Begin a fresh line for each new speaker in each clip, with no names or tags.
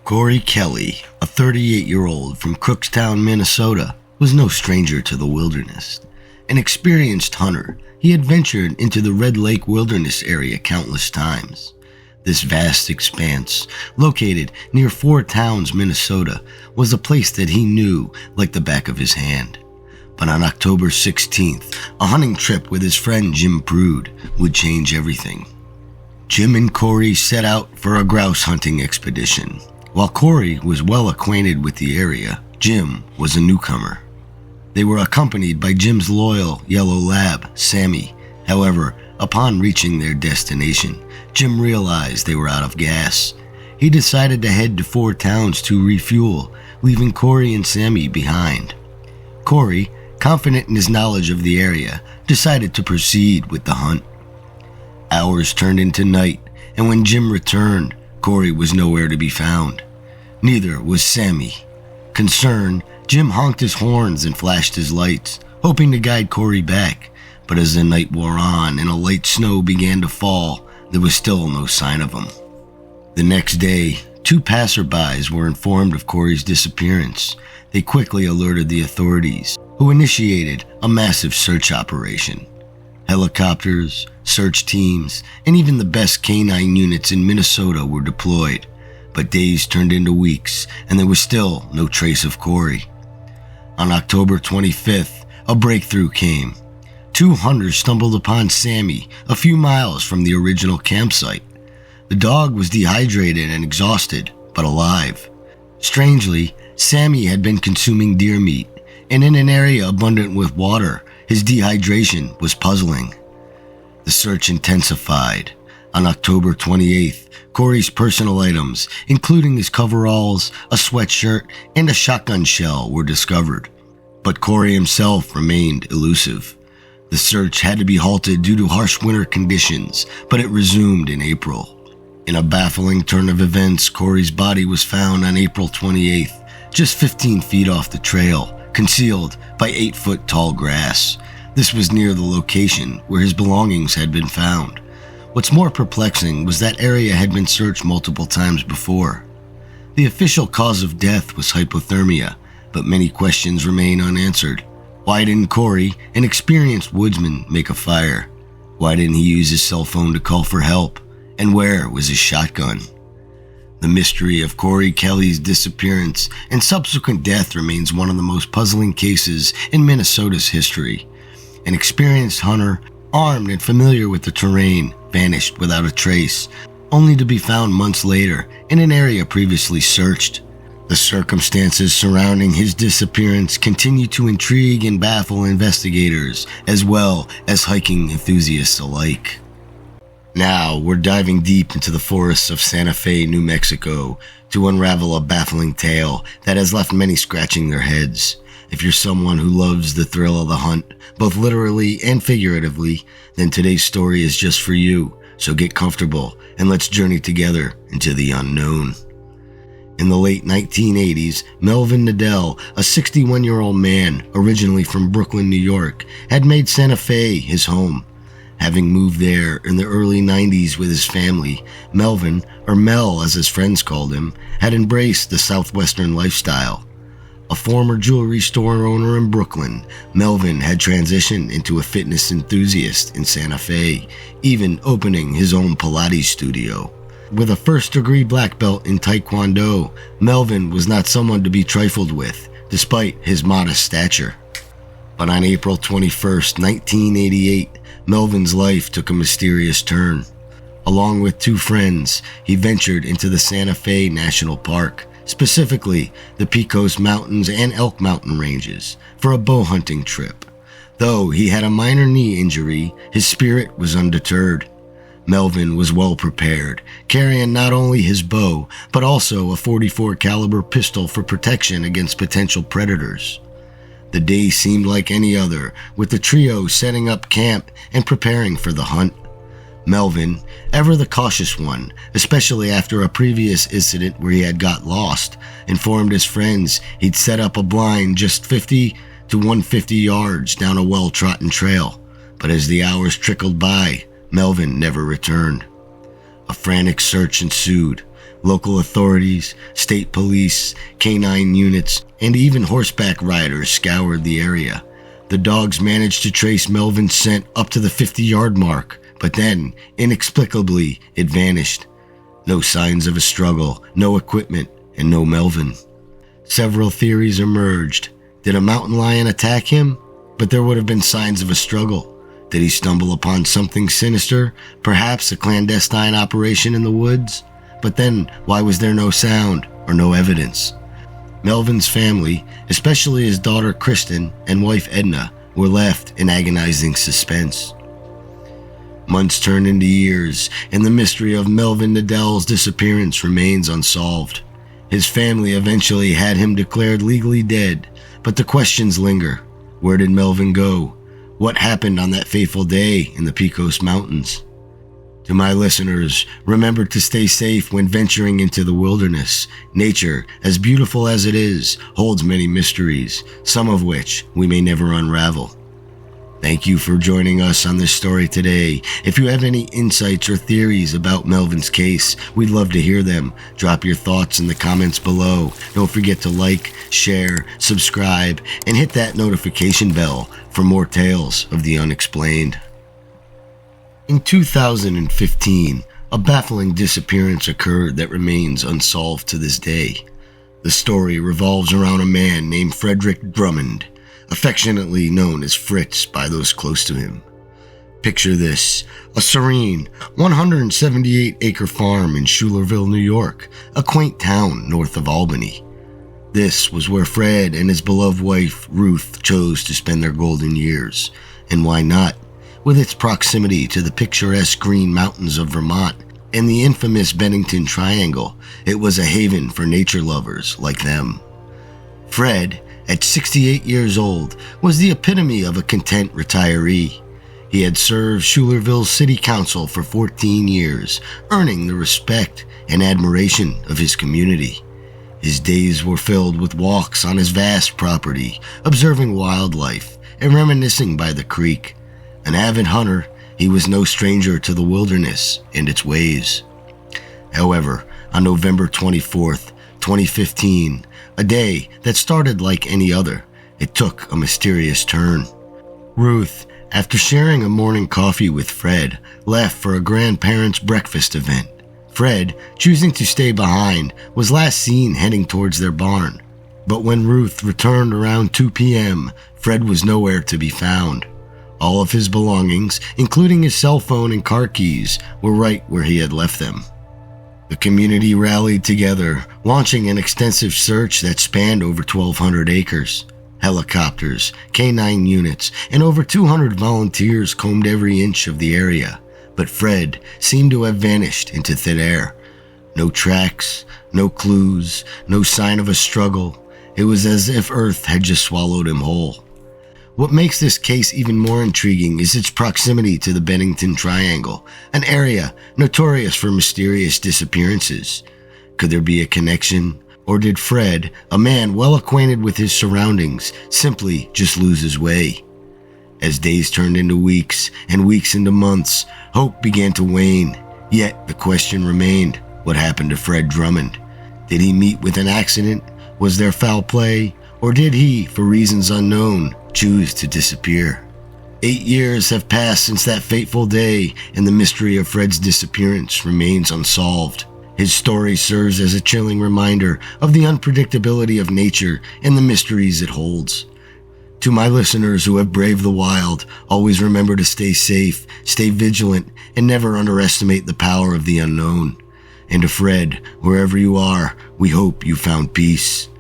Corey Kelly, a 38-year-old from Cookstown, Minnesota, was no stranger to the wilderness. An experienced hunter, he had ventured into the Red Lake Wilderness area countless times. This vast expanse, located near Four Towns, Minnesota, was a place that he knew like the back of his hand. But on October 16th, a hunting trip with his friend Jim Prude would change everything. Jim and Corey set out for a grouse hunting expedition. While Corey was well acquainted with the area, Jim was a newcomer. They were accompanied by Jim's loyal yellow lab, Sammy. However, upon reaching their destination, Jim realized they were out of gas. He decided to head to Four Towns to refuel, leaving Corey and Sammy behind. Corey, confident in his knowledge of the area, decided to proceed with the hunt. Hours turned into night, and when Jim returned, Corey was nowhere to be found. Neither was Sammy. Concerned, Jim honked his horns and flashed his lights, hoping to guide Corey back. But as the night wore on and a light snow began to fall, there was still no sign of him. The next day, 2 passerbys were informed of Corey's disappearance. They quickly alerted the authorities, who initiated a massive search operation. Helicopters, search teams, and even the best canine units in Minnesota were deployed. But days turned into weeks, and there was still no trace of Corey. On October 25th, a breakthrough came. 2 hunters stumbled upon Sammy a few miles from the original campsite. The dog was dehydrated and exhausted, but alive. Strangely, Sammy had been consuming deer meat, and in an area abundant with water, his dehydration was puzzling. The search intensified. On October 28th, Corey's personal items, including his coveralls, a sweatshirt, and a shotgun shell, were discovered. But Corey himself remained elusive. The search had to be halted due to harsh winter conditions, but it resumed in April. In a baffling turn of events, Corey's body was found on April 28th, just 15 feet off the trail, concealed by 8-foot-tall grass. This was near the location where his belongings had been found. What's more perplexing was that area had been searched multiple times before. The official cause of death was hypothermia, but many questions remain unanswered. Why didn't Corey, an experienced woodsman, make a fire? Why didn't he use his cell phone to call for help? And where was his shotgun? The mystery of Corey Kelly's disappearance and subsequent death remains one of the most puzzling cases in Minnesota's history. An experienced hunter, armed and familiar with the terrain, vanished without a trace, only to be found months later in an area previously searched. The circumstances surrounding his disappearance continue to intrigue and baffle investigators, as well as hiking enthusiasts alike. Now, we're diving deep into the forests of Santa Fe, New Mexico, to unravel a baffling tale that has left many scratching their heads. If you're someone who loves the thrill of the hunt, both literally and figuratively, then today's story is just for you. So get comfortable and let's journey together into the unknown. In the late 1980s, Melvin Nadel, a 61-year-old man originally from Brooklyn, New York, had made Santa Fe his home. Having moved there in the early 90s with his family, Melvin, or Mel as his friends called him, had embraced the southwestern lifestyle. A former jewelry store owner in Brooklyn, Melvin had transitioned into a fitness enthusiast in Santa Fe, even opening his own Pilates studio. With a first-degree black belt in Taekwondo, Melvin was not someone to be trifled with, despite his modest stature. But on April 21st, 1988, Melvin's life took a mysterious turn. Along with 2 friends, he ventured into the Santa Fe National Park, specifically the Pecos Mountains and Elk Mountain ranges, for a bow hunting trip. Though he had a minor knee injury, his spirit was undeterred. Melvin was well prepared, carrying not only his bow, but also a .44 caliber pistol for protection against potential predators. The day seemed like any other, with the trio setting up camp and preparing for the hunt. Melvin, ever the cautious one, especially after a previous incident where he had got lost, informed his friends he'd set up a blind just 50 to 150 yards down a well-trodden trail. But as the hours trickled by, Melvin never returned. A frantic search ensued. Local authorities, state police, canine units, and even horseback riders scoured the area. The dogs managed to trace Melvin's scent up to the 50-yard mark, but then, inexplicably, it vanished. No signs of a struggle, no equipment, and no Melvin. Several theories emerged. Did a mountain lion attack him? But there would have been signs of a struggle. Did he stumble upon something sinister? Perhaps a clandestine operation in the woods? But then, why was there no sound or no evidence? Melvin's family, especially his daughter Kristen and wife Edna, were left in agonizing suspense. Months turned into years, and the mystery of Melvin Nadel's disappearance remains unsolved. His family eventually had him declared legally dead, but the questions linger. Where did Melvin go? What happened on that fateful day in the Pecos Mountains? To my listeners, remember to stay safe when venturing into the wilderness. Nature, as beautiful as it is, holds many mysteries, some of which we may never unravel. Thank you for joining us on this story today. If you have any insights or theories about Melvin's case, we'd love to hear them. Drop your thoughts in the comments below. Don't forget to like, share, subscribe, and hit that notification bell for more tales of the unexplained. In 2015, a baffling disappearance occurred that remains unsolved to this day. The story revolves around a man named Fred Grummond, affectionately known as Fritz by those close to him. Picture this: a serene 178-acre farm in Schuylerville, New York, a quaint town north of Albany. This was where Fred and his beloved wife, Ruth, chose to spend their golden years. And why not? With its proximity to the picturesque Green Mountains of Vermont and the infamous Bennington Triangle, it was a haven for nature lovers like them. Fred, at 68 years old, was the epitome of a content retiree. He had served Schuylerville's city council for 14 years, earning the respect and admiration of his community. His days were filled with walks on his vast property, observing wildlife and reminiscing by the creek. An avid hunter, he was no stranger to the wilderness and its ways. However, on November 24th, 2015, a day that started like any other, it took a mysterious turn. Ruth, after sharing a morning coffee with Fred, left for a grandparents' breakfast event. Fred, choosing to stay behind, was last seen heading towards their barn. But when Ruth returned around 2 p.m., Fred was nowhere to be found. All of his belongings, including his cell phone and car keys, were right where he had left them. The community rallied together, launching an extensive search that spanned over 1,200 acres. Helicopters, canine units, and over 200 volunteers combed every inch of the area. But Fred seemed to have vanished into thin air. No tracks, no clues, no sign of a struggle. It was as if Earth had just swallowed him whole. What makes this case even more intriguing is its proximity to the Bennington Triangle, an area notorious for mysterious disappearances. Could there be a connection? Or did Fred, a man well acquainted with his surroundings, simply just lose his way? As days turned into weeks and weeks into months, hope began to wane. Yet the question remained, what happened to Fred Grummond? Did he meet with an accident? Was there foul play? Or did he, for reasons unknown, choose to disappear? 8 years have passed since that fateful day, and the mystery of Fred's disappearance remains unsolved. His story serves as a chilling reminder of the unpredictability of nature and the mysteries it holds. To my listeners who have braved the wild, always remember to stay safe, stay vigilant, and never underestimate the power of the unknown. And to Fred, wherever you are, we hope you found peace.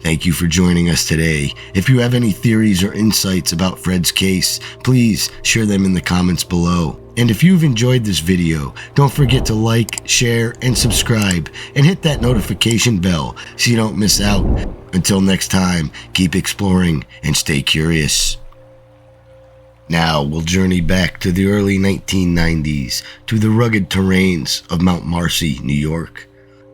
Thank you for joining us today. If you have any theories or insights about Fred's case, please share them in the comments below. And if you've enjoyed this video, don't forget to like, share, and subscribe, and hit that notification bell so you don't miss out. Until next time, keep exploring and stay curious. Now we'll journey back to the early 1990s to the rugged terrains of Mount Marcy, New York.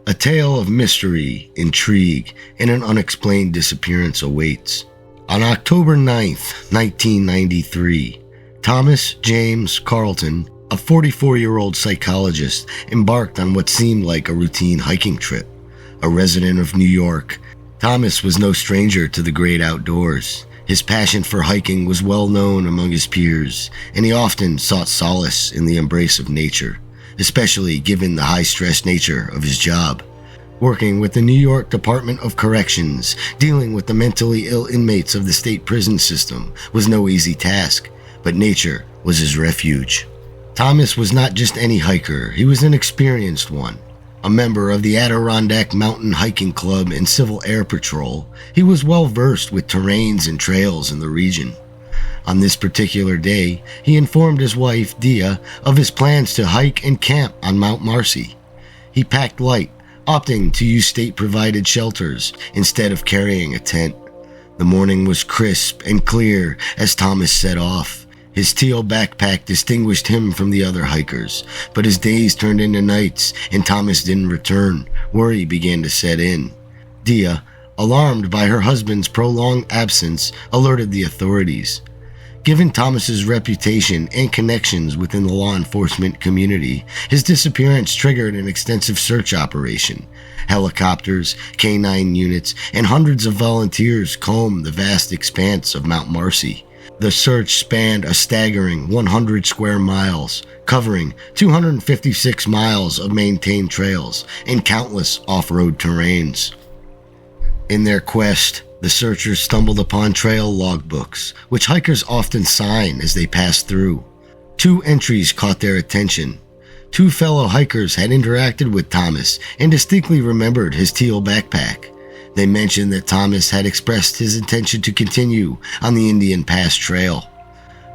A tale of mystery, intrigue, and an unexplained disappearance awaits. On October 9th, 1993, Thomas James Carlton, a 44-year-old psychologist, embarked on what seemed like a routine hiking trip. A resident of New York, Thomas was no stranger to the great outdoors. His passion for hiking was well known among his peers, and he often sought solace in the embrace of nature, especially given the high-stress nature of his job. Working with the New York Department of Corrections, dealing with the mentally ill inmates of the state prison system was no easy task, but nature was his refuge. Thomas was not just any hiker, he was an experienced one. A member of the Adirondack Mountain Hiking Club and Civil Air Patrol, he was well versed with terrains and trails in the region. On this particular day, he informed his wife, Dia, of his plans to hike and camp on Mount Marcy. He packed light, opting to use state-provided shelters instead of carrying a tent. The morning was crisp and clear as Thomas set off. His teal backpack distinguished him from the other hikers, but as days turned into nights and Thomas didn't return, worry began to set in. Dia, alarmed by her husband's prolonged absence, alerted the authorities. Given Thomas's reputation and connections within the law enforcement community, his disappearance triggered an extensive search operation. Helicopters, K-9 units, and hundreds of volunteers combed the vast expanse of Mount Marcy. The search spanned a staggering 100 square miles, covering 256 miles of maintained trails and countless off-road terrains. In their quest, the searchers stumbled upon trail logbooks, which hikers often sign as they pass through. 2 entries caught their attention. 2 fellow hikers had interacted with Thomas and distinctly remembered his teal backpack. They mentioned that Thomas had expressed his intention to continue on the Indian Pass Trail.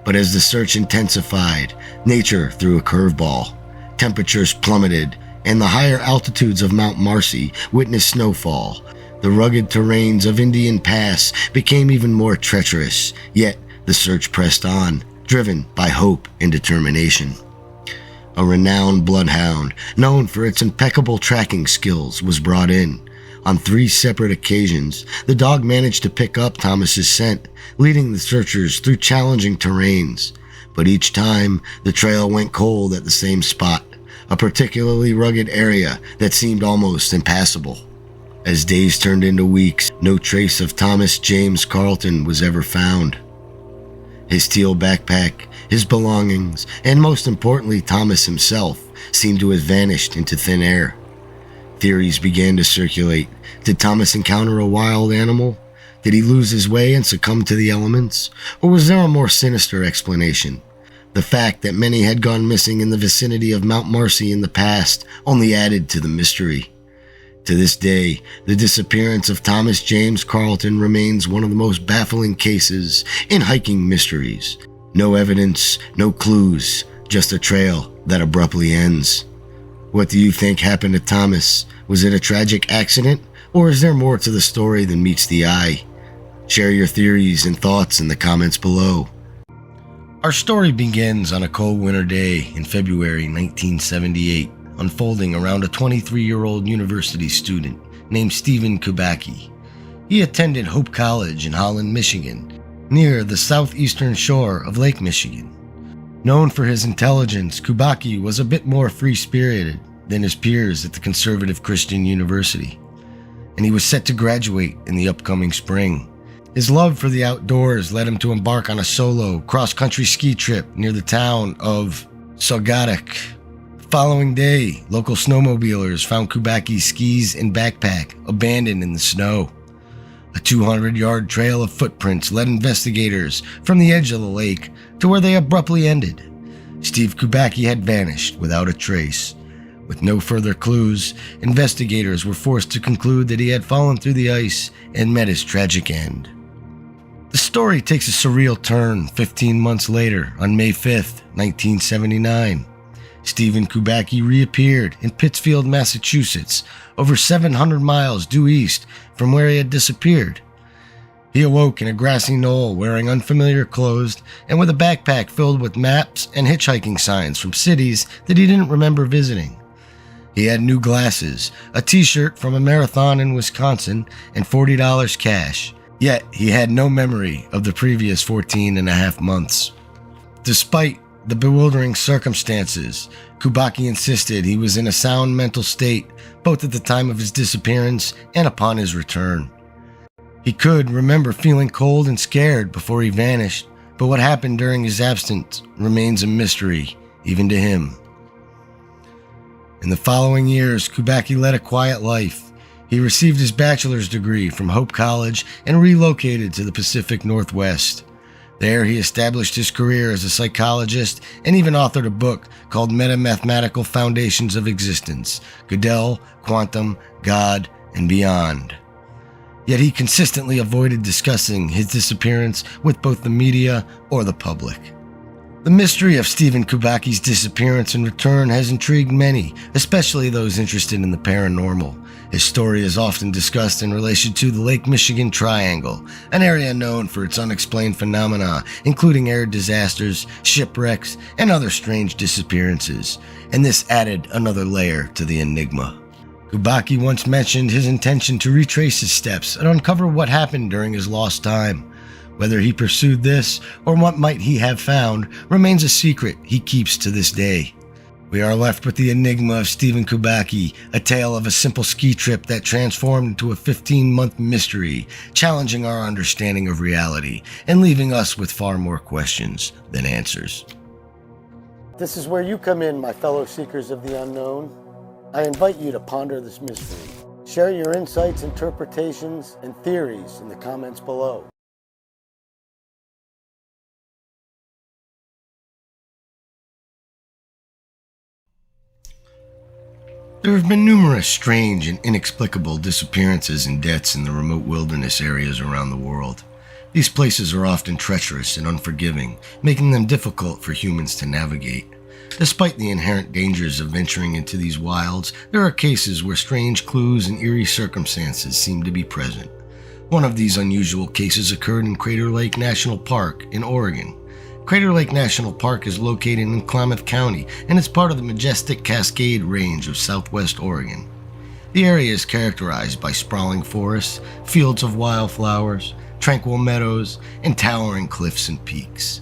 But as the search intensified, nature threw a curveball. Temperatures plummeted, and the higher altitudes of Mount Marcy witnessed snowfall. The rugged terrains of Indian Pass became even more treacherous, yet the search pressed on, driven by hope and determination. A renowned bloodhound, known for its impeccable tracking skills, was brought in. On 3 separate occasions, the dog managed to pick up Thomas's scent, leading the searchers through challenging terrains. But each time, the trail went cold at the same spot, a particularly rugged area that seemed almost impassable. As days turned into weeks, no trace of Thomas James Carlton was ever found. His teal backpack, his belongings, and most importantly Thomas himself, seemed to have vanished into thin air. Theories began to circulate. Did Thomas encounter a wild animal? Did he lose his way and succumb to the elements? Or was there a more sinister explanation? The fact that many had gone missing in the vicinity of Mount Marcy in the past only added to the mystery. To this day, the disappearance of Thomas James Carlton remains one of the most baffling cases in hiking mysteries. No evidence, no clues, just a trail that abruptly ends. What do you think happened to Thomas? Was it a tragic accident, or is there more to the story than meets the eye? Share your theories and thoughts in the comments below. Our story begins on a cold winter day in February 1978, unfolding around a 23-year-old university student named Stephen Kubaki. He attended Hope College in Holland, Michigan, near the southeastern shore of Lake Michigan. Known for his intelligence, Kubaki was a bit more free-spirited than his peers at the conservative Christian university, and he was set to graduate in the upcoming spring. His love for the outdoors led him to embark on a solo cross-country ski trip near the town of Saugatek. The following day, local snowmobilers found Kubaki's skis and backpack abandoned in the snow. A 200-yard trail of footprints led investigators from the edge of the lake to where they abruptly ended. Steve Kubaki had vanished without a trace. With no further clues, investigators were forced to conclude that he had fallen through the ice and met his tragic end. The story takes a surreal turn 15 months later on May 5th, 1979. Stephen Kubaki reappeared in Pittsfield, Massachusetts, over 700 miles due east from where he had disappeared. He awoke in a grassy knoll wearing unfamiliar clothes and with a backpack filled with maps and hitchhiking signs from cities that he didn't remember visiting. He had new glasses, a t-shirt from a marathon in Wisconsin, and $40 cash. Yet he had no memory of the previous 14 and a half months. Despite The bewildering circumstances. Kubaki insisted he was in a sound mental state, both at the time of his disappearance and upon his return. He could remember feeling cold and scared before he vanished, but what happened during his absence remains a mystery, even to him. In the following years, Kubaki led a quiet life. He received his bachelor's degree from Hope College and relocated to the Pacific Northwest. There, he established his career as a psychologist and even authored a book called Meta-Mathematical Foundations of Existence, Gödel, Quantum, God, and Beyond. Yet he consistently avoided discussing his disappearance with both the media or the public. The mystery of Stephen Kubaki's disappearance and return has intrigued many, especially those interested in the paranormal. His story is often discussed in relation to the Lake Michigan Triangle, an area known for its unexplained phenomena, including air disasters, shipwrecks, and other strange disappearances, and this added another layer to the enigma. Kubaki once mentioned his intention to retrace his steps and uncover what happened during his lost time. Whether he pursued this or what might he have found remains a secret he keeps to this day. We are left with the enigma of Stephen Kubaki, a tale of a simple ski trip that transformed into a 15-month mystery, challenging our understanding of reality and leaving us with far more questions than answers.
This is where you come in, my fellow seekers of the unknown. I invite you to ponder this mystery. Share your insights, interpretations, and theories in the comments below.
There have been numerous strange and inexplicable disappearances and deaths in the remote wilderness areas around the world. These places are often treacherous and unforgiving, making them difficult for humans to navigate. Despite the inherent dangers of venturing into these wilds, there are cases where strange clues and eerie circumstances seem to be present. One of these unusual cases occurred in Crater Lake National Park in Oregon. Crater Lake National Park is located in Klamath County and is part of the majestic Cascade Range of southwest Oregon. The area is characterized by sprawling forests, fields of wildflowers, tranquil meadows, and towering cliffs and peaks.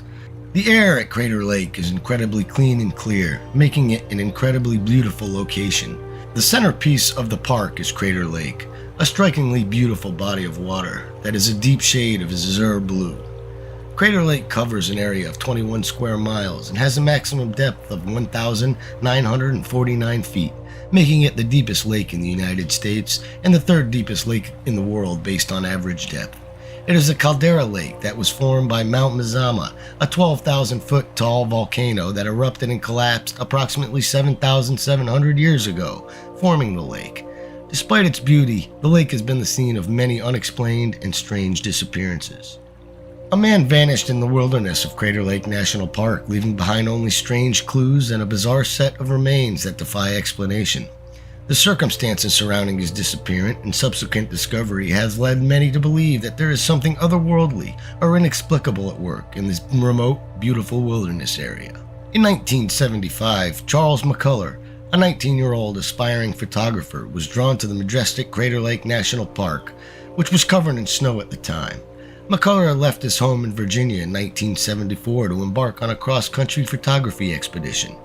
The air at Crater Lake is incredibly clean and clear, making it an incredibly beautiful location. The centerpiece of the park is Crater Lake, a strikingly beautiful body of water that is a deep shade of azure blue. Crater Lake covers an area of 21 square miles and has a maximum depth of 1,949 feet, making it the deepest lake in the United States and the third deepest lake in the world based on average depth. It is a caldera lake that was formed by Mount Mazama, a 12,000-foot tall volcano that erupted and collapsed approximately 7,700 years ago, forming the lake. Despite its beauty, the lake has been the scene of many unexplained and strange disappearances. A man vanished in the wilderness of Crater Lake National Park, leaving behind only strange clues and a bizarre set of remains that defy explanation. The circumstances surrounding his disappearance and subsequent discovery has led many to believe that there is something otherworldly or inexplicable at work in this remote, beautiful wilderness area. In 1975, Charles McCullar, a 19-year-old aspiring photographer, was drawn to the majestic Crater Lake National Park, which was covered in snow at the time. McCullar left his home in Virginia in 1974 to embark on a cross-country photography expedition,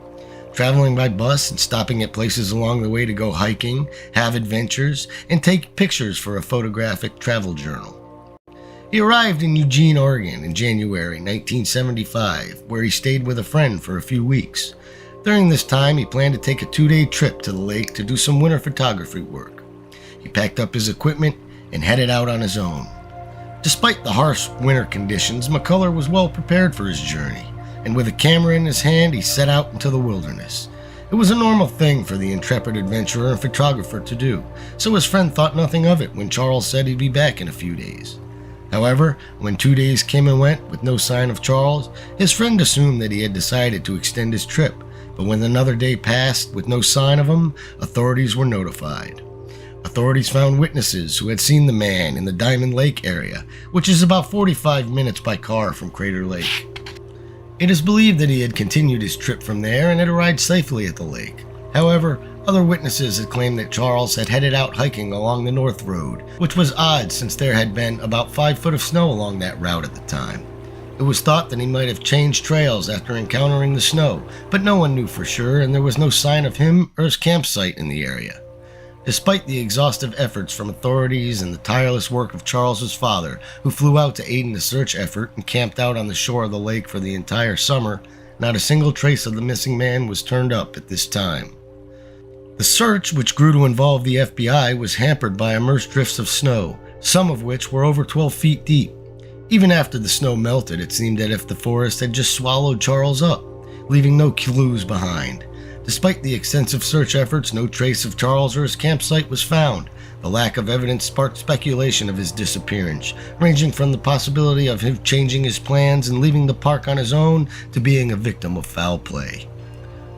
traveling by bus and stopping at places along the way to go hiking, have adventures, and take pictures for a photographic travel journal. He arrived in Eugene, Oregon in January 1975, where he stayed with a friend for a few weeks. During this time, he planned to take a 2-day trip to the lake to do some winter photography work. He packed up his equipment and headed out on his own. Despite the harsh winter conditions, McCullar was well prepared for his journey, and with a camera in his hand, he set out into the wilderness. It was a normal thing for the intrepid adventurer and photographer to do, so his friend thought nothing of it when Charles said he'd be back in a few days. However, when 2 days came and went with no sign of Charles, his friend assumed that he had decided to extend his trip, but when another day passed with no sign of him, authorities were notified. Authorities found witnesses who had seen the man in the Diamond Lake area, which is about 45 minutes by car from Crater Lake. It is believed that he had continued his trip from there and had arrived safely at the lake. However, other witnesses had claimed that Charles had headed out hiking along the North Road, which was odd since there had been about 5 foot of snow along that route at the time. It was thought that he might have changed trails after encountering the snow, but no one knew for sure, and there was no sign of him or his campsite in the area. Despite the exhaustive efforts from authorities and the tireless work of Charles's father, who flew out to aid in the search effort and camped out on the shore of the lake for the entire summer, not a single trace of the missing man was turned up at this time. The search, which grew to involve the FBI, was hampered by immersed drifts of snow, some of which were over 12 feet deep. Even after the snow melted, it seemed as if the forest had just swallowed Charles up, leaving no clues behind. Despite the extensive search efforts, no trace of Charles or his campsite was found. The lack of evidence sparked speculation of his disappearance, ranging from the possibility of him changing his plans and leaving the park on his own to being a victim of foul play.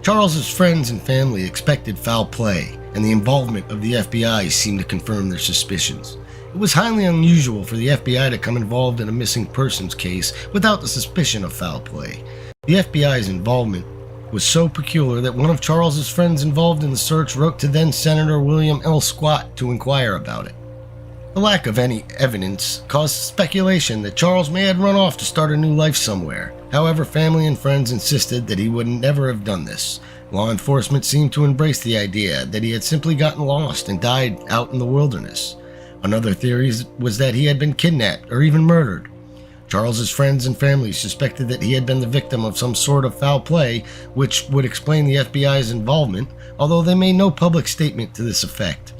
Charles's friends and family expected foul play, and the involvement of the FBI seemed to confirm their suspicions. It was highly unusual for the FBI to come involved in a missing persons case without the suspicion of foul play. The FBI's involvement was so peculiar that one of Charles's friends involved in the search wrote to then Senator William L. Squat to inquire about it. The lack of any evidence caused speculation that Charles may have run off to start a new life somewhere. However, family and friends insisted that he would never have done this. Law enforcement seemed to embrace the idea that he had simply gotten lost and died out in the wilderness. Another theory was that he had been kidnapped or even murdered. Charles's friends and family suspected that he had been the victim of some sort of foul play, which would explain the FBI's involvement, although they made no public statement to this effect.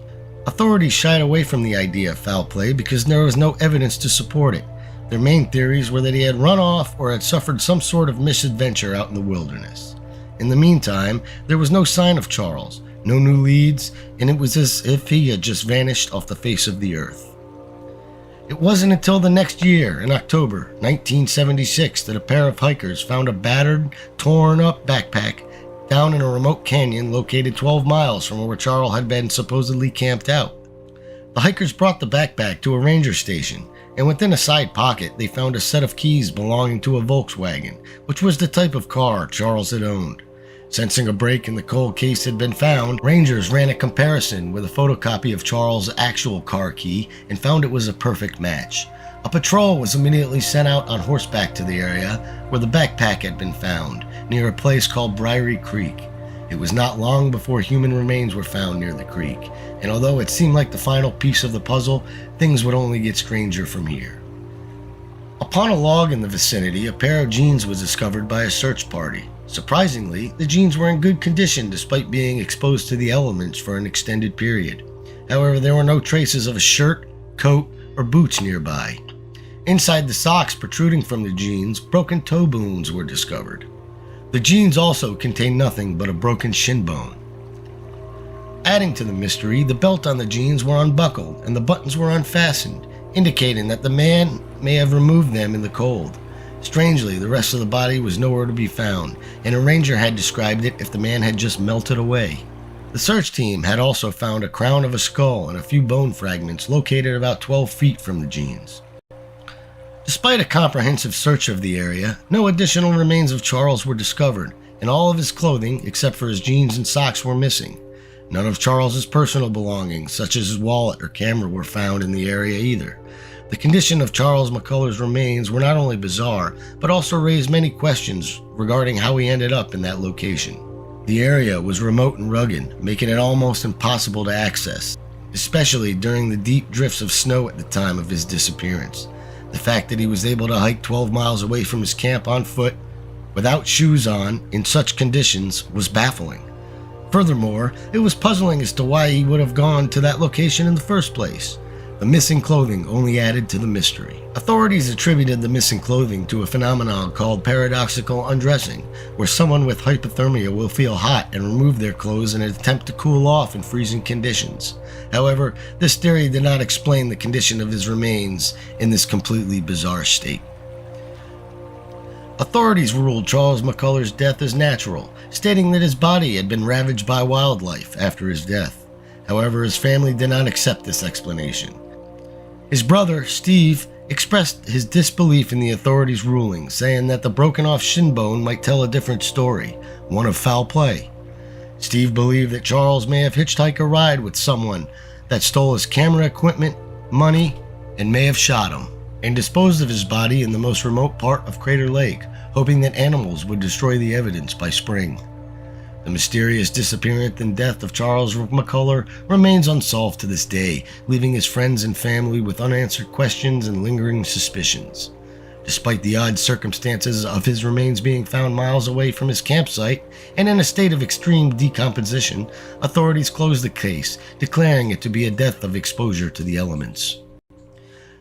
Authorities shied away from the idea of foul play because there was no evidence to support it. Their main theories were that he had run off or had suffered some sort of misadventure out in the wilderness. In the meantime, there was no sign of Charles, no new leads, and it was as if he had just vanished off the face of the earth. It wasn't until the next year, in October 1976, that a pair of hikers found a battered, torn-up backpack down in a remote canyon located 12 miles from where Charles had been supposedly camped out. The hikers brought the backpack to a ranger station, and within a side pocket they found a set of keys belonging to a Volkswagen, which was the type of car Charles had owned. Sensing a break in the cold case had been found, rangers ran a comparison with a photocopy of Charles' actual car key and found it was a perfect match. A patrol was immediately sent out on horseback to the area where the backpack had been found, near a place called Briery Creek. It was not long before human remains were found near the creek, and although it seemed like the final piece of the puzzle, things would only get stranger from here. Upon a log in the vicinity, a pair of jeans was discovered by a search party. Surprisingly, the jeans were in good condition despite being exposed to the elements for an extended period. However, there were no traces of a shirt, coat, or boots nearby. Inside the socks protruding from the jeans, broken toe bones were discovered. The jeans also contained nothing but a broken shin bone. Adding to the mystery, the belt on the jeans were unbuckled and the buttons were unfastened, indicating that the man may have removed them in the cold. Strangely, the rest of the body was nowhere to be found, and a ranger had described it if the man had just melted away. The search team had also found a crown of a skull and a few bone fragments located about 12 feet from the jeans. Despite a comprehensive search of the area, no additional remains of Charles were discovered, and all of his clothing, except for his jeans and socks, were missing. None of Charles's personal belongings, such as his wallet or camera, were found in the area either. The condition of Charles McCullar's remains were not only bizarre, but also raised many questions regarding how he ended up in that location. The area was remote and rugged, making it almost impossible to access, especially during the deep drifts of snow at the time of his disappearance. The fact that he was able to hike 12 miles away from his camp on foot, without shoes on, in such conditions, was baffling. Furthermore, it was puzzling as to why he would have gone to that location in the first place. The missing clothing only added to the mystery. Authorities attributed the missing clothing to a phenomenon called paradoxical undressing, where someone with hypothermia will feel hot and remove their clothes in an attempt to cool off in freezing conditions. However, this theory did not explain the condition of his remains in this completely bizarre state. Authorities ruled Charles McCullar's death as natural, stating that his body had been ravaged by wildlife after his death. However, his family did not accept this explanation. His brother, Steve, expressed his disbelief in the authorities' ruling, saying that the broken-off shin bone might tell a different story, one of foul play. Steve believed that Charles may have hitchhiked a ride with someone that stole his camera equipment, money, and may have shot him. and disposed of his body in the most remote part of Crater Lake, hoping that animals would destroy the evidence by spring. The mysterious disappearance and death of Charles McCullar remains unsolved to this day, leaving his friends and family with unanswered questions and lingering suspicions. Despite the odd circumstances of his remains being found miles away from his campsite and in a state of extreme decomposition, authorities closed the case, declaring it to be a death of exposure to the elements.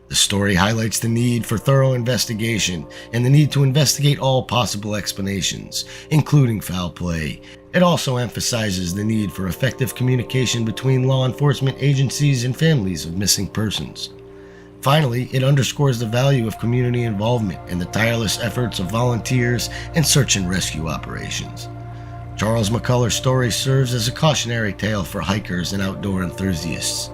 The story highlights the need for thorough investigation and the need to investigate all possible explanations, including foul play. It also emphasizes the need for effective communication between law enforcement agencies and families of missing persons. Finally, it underscores the value of community involvement and the tireless efforts of volunteers and search and rescue operations. Charles McCullar's story serves as a cautionary tale for hikers and outdoor enthusiasts.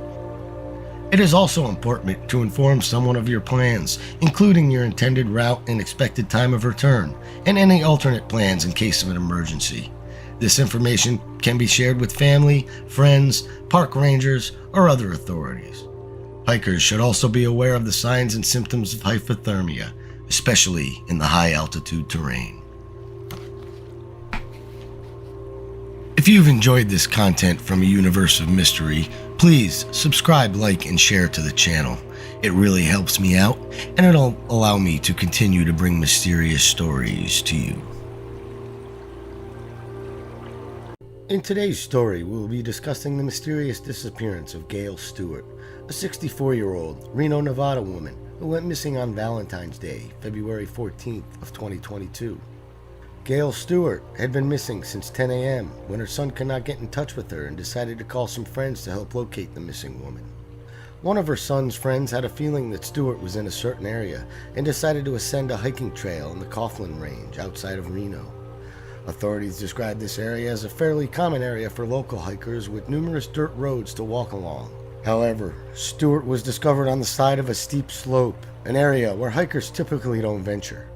It is also important to inform someone of your plans, including your intended route and expected time of return, and any alternate plans in case of an emergency. This information can be shared with family, friends, park rangers, or other authorities. Hikers should also be aware of the signs and symptoms of hypothermia, especially in the high-altitude terrain. If you've enjoyed this content from a universe of mystery, please subscribe, like, and share to the channel. It really helps me out, and it'll allow me to continue to bring mysterious stories to you. In today's story, we'll be discussing the mysterious disappearance of Gail Stewart, a 64-year-old Reno, Nevada woman who went missing on Valentine's Day, February 14th of 2022. Gail Stewart had been missing since 10 a.m. when her son could not get in touch with her and decided to call some friends to help locate the missing woman. One of her son's friends had a feeling that Stewart was in a certain area and decided to ascend a hiking trail in the Coughlin Range outside of Reno. Authorities described this area as a fairly common area for local hikers with numerous dirt roads to walk along. However, Stewart was discovered on the side of a steep slope, an area where hikers typically don't venture.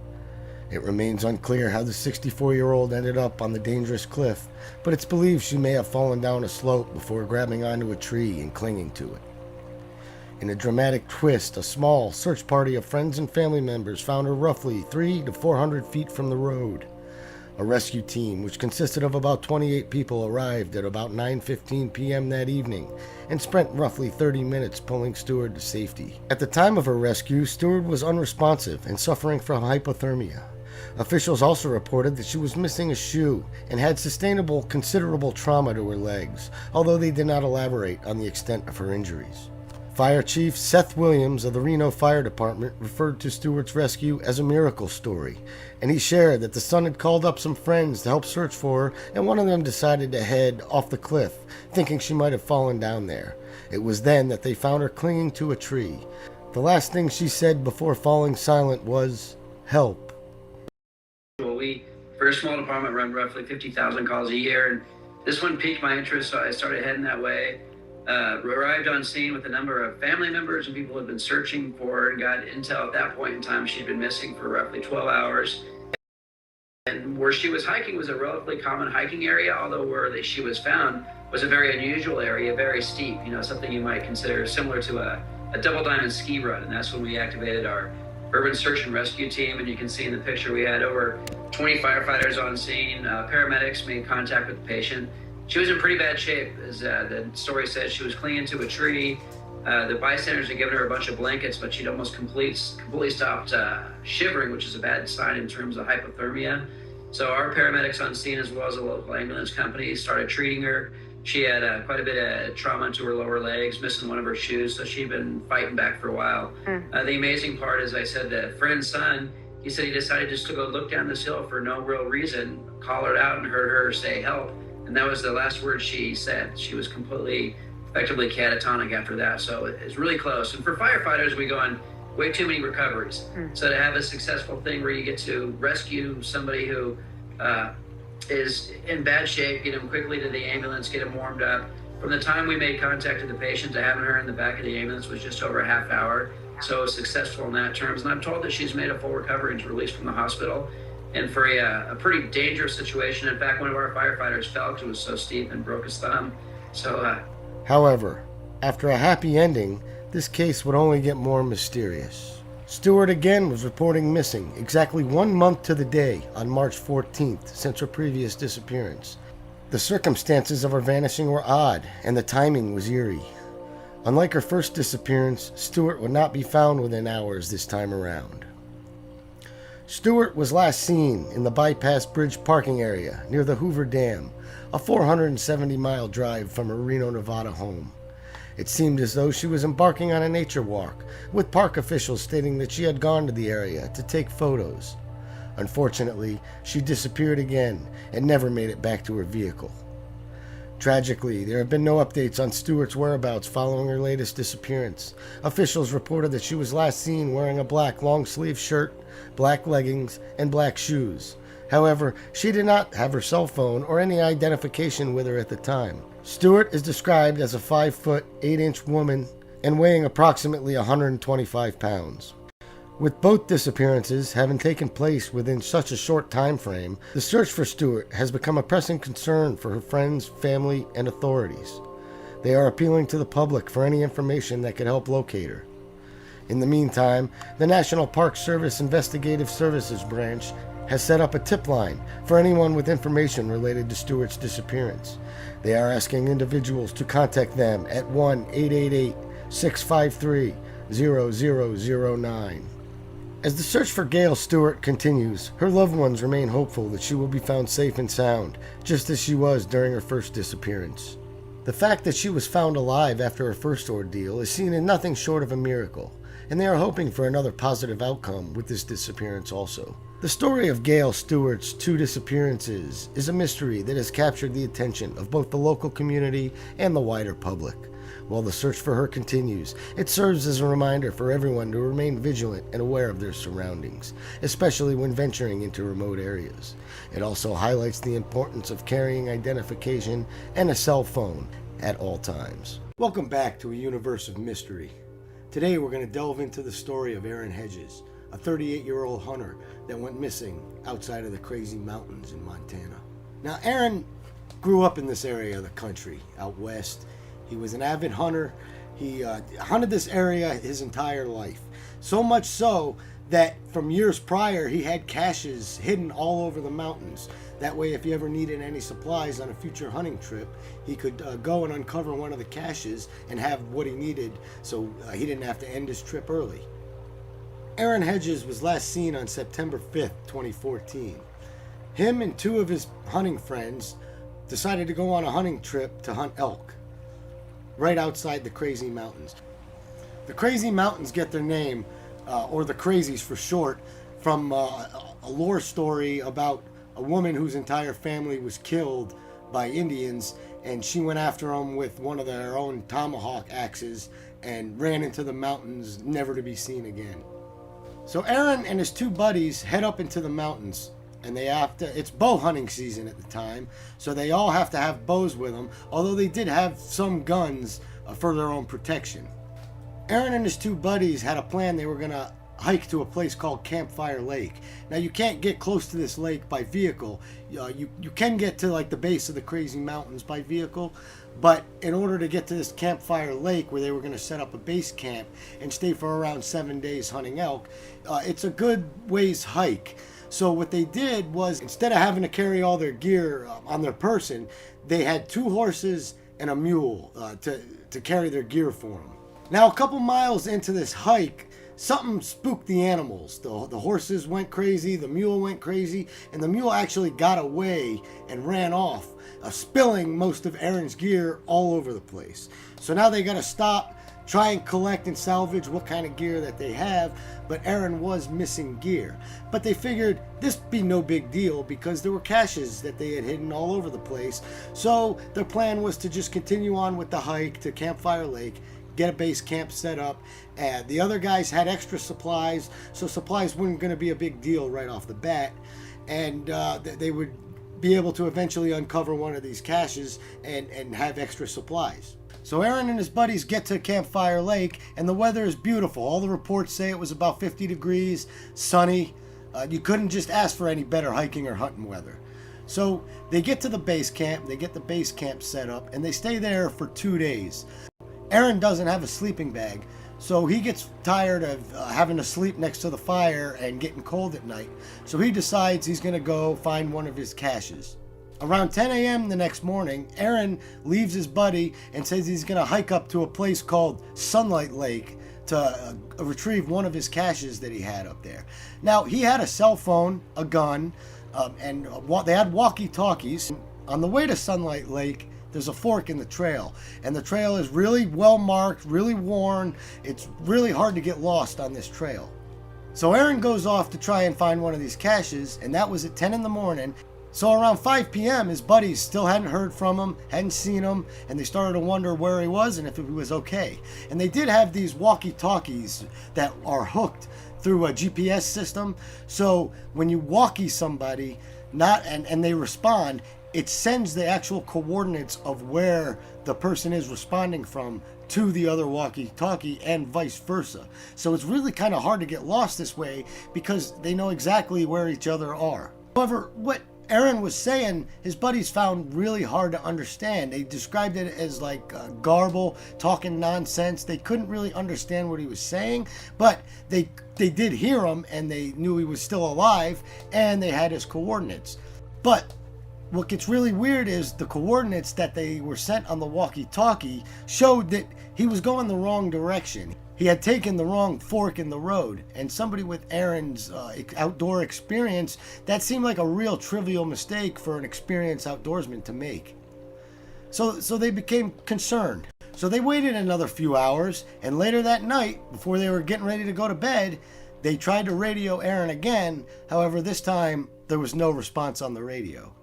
It remains unclear how the 64-year-old ended up on the dangerous cliff, but it's believed she may have fallen down a slope before grabbing onto a tree and clinging to it. In a dramatic twist, a small search party of friends and family members found her roughly 300 to 400 feet from the road. A rescue team, which consisted of about 28 people, arrived at about 9:15 p.m. that evening and spent roughly 30 minutes pulling Stewart to safety. At the time of her rescue, Stewart was unresponsive and suffering from hypothermia. Officials also reported that she was missing a shoe and had sustained considerable trauma to her legs, although they did not elaborate on the extent of her injuries. Fire Chief Seth Williams of the Reno Fire Department referred to Stewart's rescue as a miracle story, and he shared that the son had called up some friends to help search for her, and one of them decided to head off the cliff, thinking she might have fallen down there. It was then that they found her clinging to a tree. The last thing she said before falling silent was, "Help."
We, for a small department, run roughly 50,000 calls a year, and this one piqued my interest, so I started heading that way. Arrived on scene with a number of family members and people who had been searching for her, and got intel at that point in time she'd been missing for roughly 12 hours. And where she was hiking was a relatively common hiking area, although where she was found was a very unusual area, very steep, something you might consider similar to a double diamond ski run. And that's when we activated our urban search and rescue team. And you can see in the picture we had over 20 firefighters on scene. Paramedics made contact with the patient. She was in pretty bad shape. As the story says, she was clinging to a tree. The bystanders had given her a bunch of blankets, but she'd almost completely stopped shivering, which is a bad sign in terms of hypothermia. So our paramedics on scene, as well as a local ambulance company, started treating her. She had quite a bit of trauma to her lower legs, missing one of her shoes, so she'd been fighting back for a while. The amazing part, as I said, the friend's son, he said he decided just to go look down this hill for no real reason, hollered out and heard her say help. And that was the last word she said. She was effectively catatonic after that. So it's really close. And for firefighters, we go on way too many recoveries. So to have a successful thing where you get to rescue somebody who is in bad shape, get them quickly to the ambulance, get them warmed up. From the time we made contact with the patient to having her in the back of the ambulance was just over a half hour. So successful in that terms. And I'm told that she's made a full recovery and released from the hospital. And for a pretty dangerous situation. In fact, one of our firefighters fell because it was so steep and broke his thumb.
However, after a happy ending, this case would only get more mysterious. Stewart again was reporting missing exactly 1 month to the day on March 14th since her previous disappearance. The circumstances of her vanishing were odd, and the timing was eerie. Unlike her first disappearance, Stewart would not be found within hours this time around. Stewart was last seen in the Bypass Bridge parking area near the Hoover Dam, a 470-mile drive from her Reno, Nevada home. It seemed as though she was embarking on a nature walk, with park officials stating that she had gone to the area to take photos. Unfortunately, she disappeared again and never made it back to her vehicle. Tragically, there have been no updates on Stewart's whereabouts following her latest disappearance. Officials reported that she was last seen wearing a black long-sleeve shirt, black leggings, and black shoes. However, she did not have her cell phone or any identification with her at the time. Stewart is described as a 5-foot, 8-inch woman and weighing approximately 125 pounds. With both disappearances having taken place within such a short time frame, the search for Stewart has become a pressing concern for her friends, family, and authorities. They are appealing to the public for any information that could help locate her. In the meantime, the National Park Service Investigative Services Branch has set up a tip line for anyone with information related to Stewart's disappearance. They are asking individuals to contact them at 1-888-653-0009. As the search for Gail Stewart continues, her loved ones remain hopeful that she will be found safe and sound, just as she was during her first disappearance. The fact that she was found alive after her first ordeal is seen in nothing short of a miracle, and they are hoping for another positive outcome with this disappearance also. The story of Gail Stewart's 2 disappearances is a mystery that has captured the attention of both the local community and the wider public. While the search for her continues, it serves as a reminder for everyone to remain vigilant and aware of their surroundings, especially when venturing into remote areas. It also highlights the importance of carrying identification and a cell phone at all times. Welcome back to a universe of mystery. Today we're going to delve into the story of Aaron Hedges, a 38-year-old hunter that went missing outside of the Crazy Mountains in Montana. Now, Aaron grew up in this area of the country, out west. He was an avid hunter. He hunted this area his entire life. So much so that from years prior, he had caches hidden all over the mountains. That way, if he ever needed any supplies on a future hunting trip, he could go and uncover one of the caches and have what he needed, so he didn't have to end his trip early. Aaron Hedges was last seen on September 5th, 2014. Him and 2 of his hunting friends decided to go on a hunting trip to hunt elk right outside the Crazy Mountains. The Crazy Mountains get their name, or the Crazies for short, from a lore story about a woman whose entire family was killed by Indians, and she went after them with one of their own tomahawk axes and ran into the mountains, never to be seen again. So Aaron and his 2 buddies head up into the mountains, and it's bow hunting season at the time, so they all have to have bows with them, although they did have some guns for their own protection. Aaron and his 2 buddies had a plan. They were going to hike to a place called Campfire Lake. Now, you can't get close to this lake by vehicle. You can get to like the base of the Crazy Mountains by vehicle, but in order to get to this Campfire Lake where they were going to set up a base camp and stay for around 7 days hunting elk, it's a good ways hike. So what they did was, instead of having to carry all their gear on their person, they had 2 horses and a mule to carry their gear for them. Now, a couple miles into this hike, something spooked the animals. The horses went crazy, the mule went crazy, and the mule actually got away and ran off, spilling most of Aaron's gear all over the place. So now they got to stop, try and collect and salvage what kind of gear that they have, but Aaron was missing gear. But they figured this be no big deal because there were caches that they had hidden all over the place. So their plan was to just continue on with the hike to Campfire Lake, get a base camp set up, and the other guys had extra supplies, so supplies weren't going to be a big deal right off the bat, and they would be able to eventually uncover one of these caches and have extra supplies. So Aaron and his buddies get to Campfire Lake, and the weather is beautiful. All the reports say it was about 50 degrees, sunny. You couldn't just ask for any better hiking or hunting weather. So they get to the base camp, they get the base camp set up, and they stay there for 2 days. Aaron doesn't have a sleeping bag, So he gets tired of having to sleep next to the fire and getting cold at night. So he decides he's going to go find one of his caches. Around 10 a.m. the next morning, Aaron leaves his buddy and says he's going to hike up to a place called Sunlight Lake to retrieve one of his caches that he had up there. Now, he had a cell phone, a gun, and they had walkie-talkies. On the way to Sunlight Lake, there's a fork in the trail, and the trail is really well marked, really worn. It's really hard to get lost on this trail. So Aaron goes off to try and find one of these caches, and that was at 10 in the morning. So around 5 p.m., his buddies still hadn't heard from him, hadn't seen him, and they started to wonder where he was and if he was okay. And they did have these walkie-talkies that are hooked through a GPS system. So when you walkie somebody, and they respond, it sends the actual coordinates of where the person is responding from to the other walkie-talkie and vice versa. So it's really kind of hard to get lost this way because they know exactly where each other are. However, what Aaron was saying, his buddies found really hard to understand. They described it as like garble, talking nonsense. They couldn't really understand what he was saying, but they did hear him and they knew he was still alive and they had his coordinates. But what gets really weird is the coordinates that they were sent on the walkie-talkie showed that he was going the wrong direction. He had taken the wrong fork in the road, and somebody with Aaron's outdoor experience, that seemed like a real trivial mistake for an experienced outdoorsman to make. So they became concerned. So they waited another few hours, and later that night, before they were getting ready to go to bed, they tried to radio Aaron again. However, this time there was no response on the radio.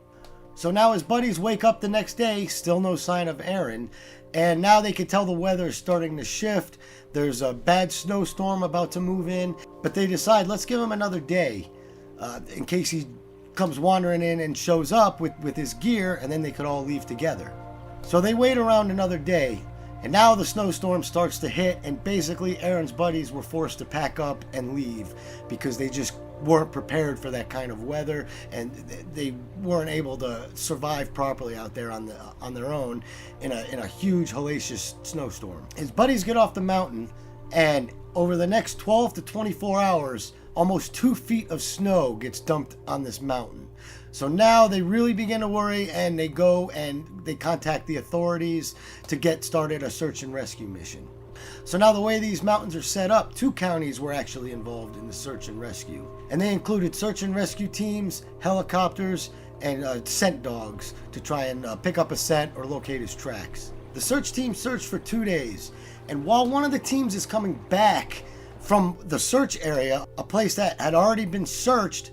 So now his buddies wake up the next day, still no sign of Aaron, and now they can tell the weather is starting to shift. There's a bad snowstorm about to move in, but they decide, let's give him another day in case he comes wandering in and shows up with his gear, and then they could all leave together. So they wait around another day, and now the snowstorm starts to hit, and basically Aaron's buddies were forced to pack up and leave because they just weren't prepared for that kind of weather, and they weren't able to survive properly out there on their own in a huge hellacious snowstorm. His buddies get off the mountain, and over the next 12 to 24 hours, almost 2 feet of snow gets dumped on this mountain. So now they really begin to worry, and they go and they contact the authorities to get started a search and rescue mission. So now the way these mountains are set up, 2 counties were actually involved in the search and rescue. And they included search and rescue teams, helicopters, and scent dogs to try and pick up a scent or locate his tracks. The search team searched for 2 days. And while one of the teams is coming back from the search area, a place that had already been searched,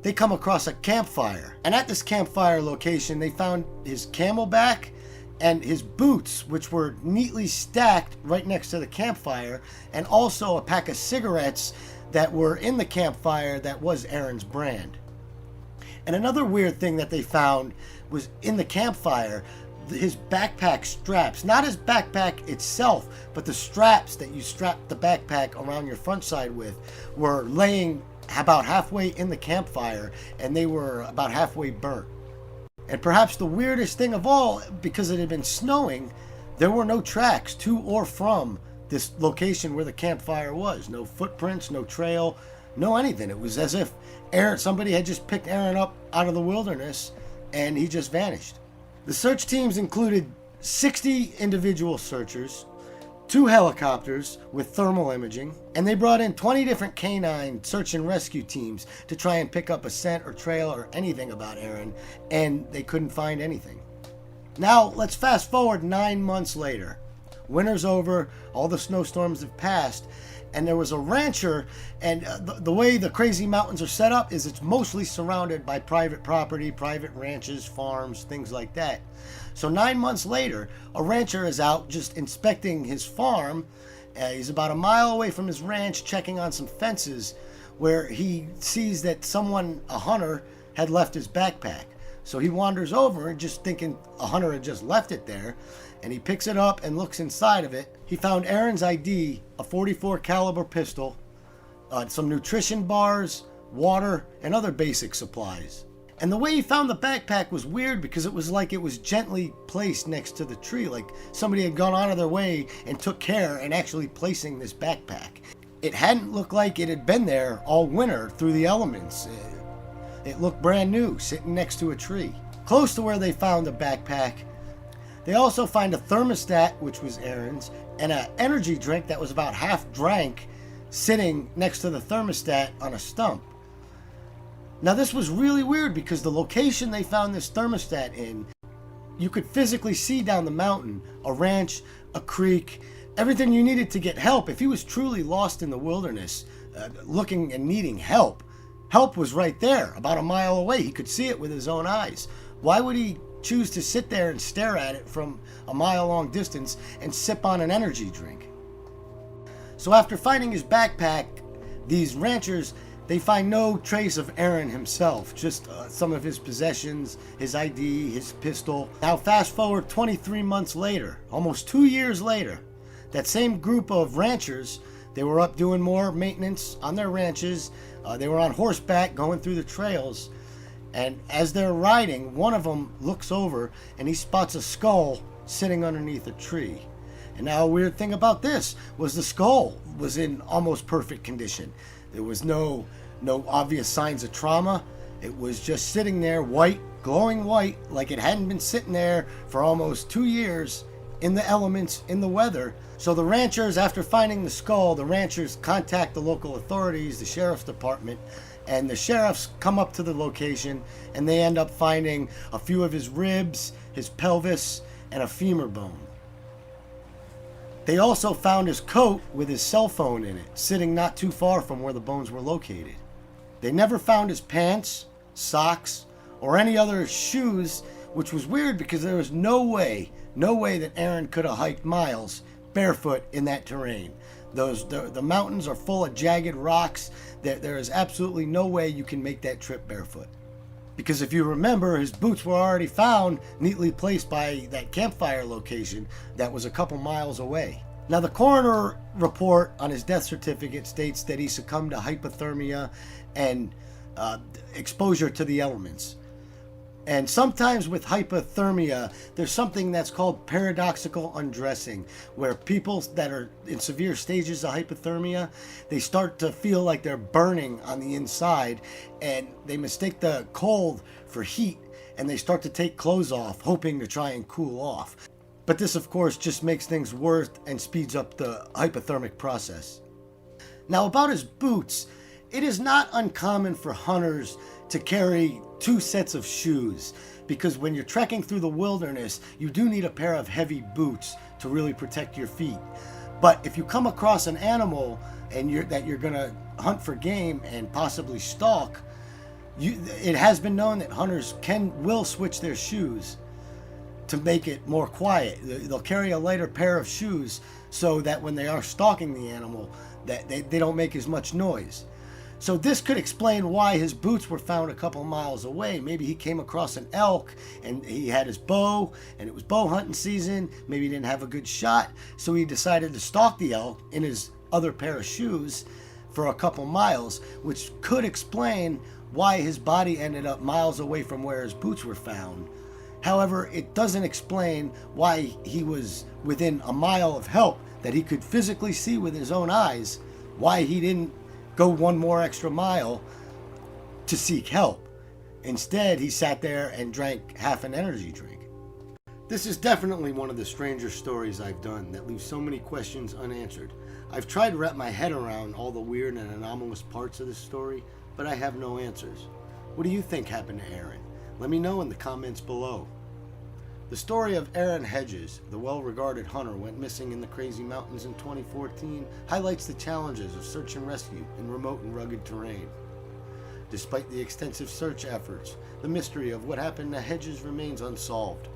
they come across a campfire. And at this campfire location, they found his camelback and his boots, which were neatly stacked right next to the campfire, and also a pack of cigarettes that were in the campfire that was Aaron's brand. And another weird thing that they found was in the campfire, his backpack straps, not his backpack itself, but the straps that you strap the backpack around your front side with were laying about halfway in the campfire, and they were about halfway burnt. And perhaps the weirdest thing of all, because it had been snowing, there were no tracks to or from this location where the campfire was. No footprints, no trail, no anything. It was as if somebody had just picked Aaron up out of the wilderness and he just vanished. The search teams included 60 individual searchers, 2 helicopters with thermal imaging, and they brought in 20 different canine search and rescue teams to try and pick up a scent or trail or anything about Aaron, and they couldn't find anything. Now, let's fast forward 9 months later. Winter's over, all the snowstorms have passed, and there was a rancher, and the way the Crazy Mountains are set up is it's mostly surrounded by private property, private ranches, farms, things like that. So 9 months later, a rancher is out just inspecting his farm. He's about a mile away from his ranch, checking on some fences, where he sees that a hunter, had left his backpack. So he wanders over, just thinking a hunter had just left it there, and he picks it up and looks inside of it. He found Aaron's ID, a .44 caliber pistol, some nutrition bars, water, and other basic supplies. And the way he found the backpack was weird because it was like it was gently placed next to the tree, like somebody had gone out of their way and took care in actually placing this backpack. It hadn't looked like it had been there all winter through the elements. It looked brand new, sitting next to a tree. Close to where they found the backpack, they also find a thermostat, which was Aaron's, and an energy drink that was about half drank, sitting next to the thermostat on a stump. Now this was really weird because the location they found this thermostat in, you could physically see down the mountain, a ranch, a creek, everything you needed to get help. If he was truly lost in the wilderness, looking and needing help, help was right there, about a mile away. He could see it with his own eyes. Why would he choose to sit there and stare at it from a mile-long distance and sip on an energy drink? So after finding his backpack, these ranchers, they find no trace of Aaron himself, just some of his possessions, his ID, his pistol. Now fast forward 23 months later, almost 2 years later, that same group of ranchers, they were up doing more maintenance on their ranches. They were on horseback going through the trails. And as they're riding, one of them looks over and he spots a skull sitting underneath a tree. And now a weird thing about this was the skull was in almost perfect condition. There was no obvious signs of trauma. It was just sitting there, white, glowing white, like it hadn't been sitting there for almost 2 years in the elements, in the weather. So the ranchers, after finding the skull, the ranchers contact the local authorities, the sheriff's department, and the sheriffs come up to the location and they end up finding a few of his ribs, his pelvis, and a femur bone. They also found his coat with his cell phone in it, sitting not too far from where the bones were located. They never found his pants, socks, or any other shoes, which was weird because there was no way that Aaron could have hiked miles barefoot in that terrain. The mountains are full of jagged rocks. There is absolutely no way you can make that trip barefoot. Because if you remember, his boots were already found neatly placed by that campfire location that was a couple miles away. Now the coroner report on his death certificate states that he succumbed to hypothermia and exposure to the elements. And sometimes with hypothermia, there's something that's called paradoxical undressing, where people that are in severe stages of hypothermia, they start to feel like they're burning on the inside, and they mistake the cold for heat, and they start to take clothes off, hoping to try and cool off. But this, of course, just makes things worse and speeds up the hypothermic process. Now, about his boots, it is not uncommon for hunters to carry 2 sets of shoes, because when you're trekking through the wilderness, you do need a pair of heavy boots to really protect your feet. But if you come across an animal and you're going to hunt for game and possibly stalk, it has been known that hunters will switch their shoes to make it more quiet. They'll carry a lighter pair of shoes so that when they are stalking the animal, that they don't make as much noise. So this could explain why his boots were found a couple miles away. Maybe he came across an elk and he had his bow and it was bow hunting season. Maybe he didn't have a good shot, so he decided to stalk the elk in his other pair of shoes for a couple miles, which could explain why his body ended up miles away from where his boots were found. However, it doesn't explain why he was within a mile of help that he could physically see with his own eyes, why he didn't go 1 more extra mile to seek help. Instead, he sat there and drank half an energy drink. This is definitely one of the stranger stories I've done that leaves so many questions unanswered. I've tried to wrap my head around all the weird and anomalous parts of this story, but I have no answers. What do you think happened to Aaron? Let me know in the comments below. The story of Aaron Hedges, the well-regarded hunter went missing in the Crazy Mountains in 2014, highlights the challenges of search and rescue in remote and rugged terrain. Despite the extensive search efforts, the mystery of what happened to Hedges remains unsolved.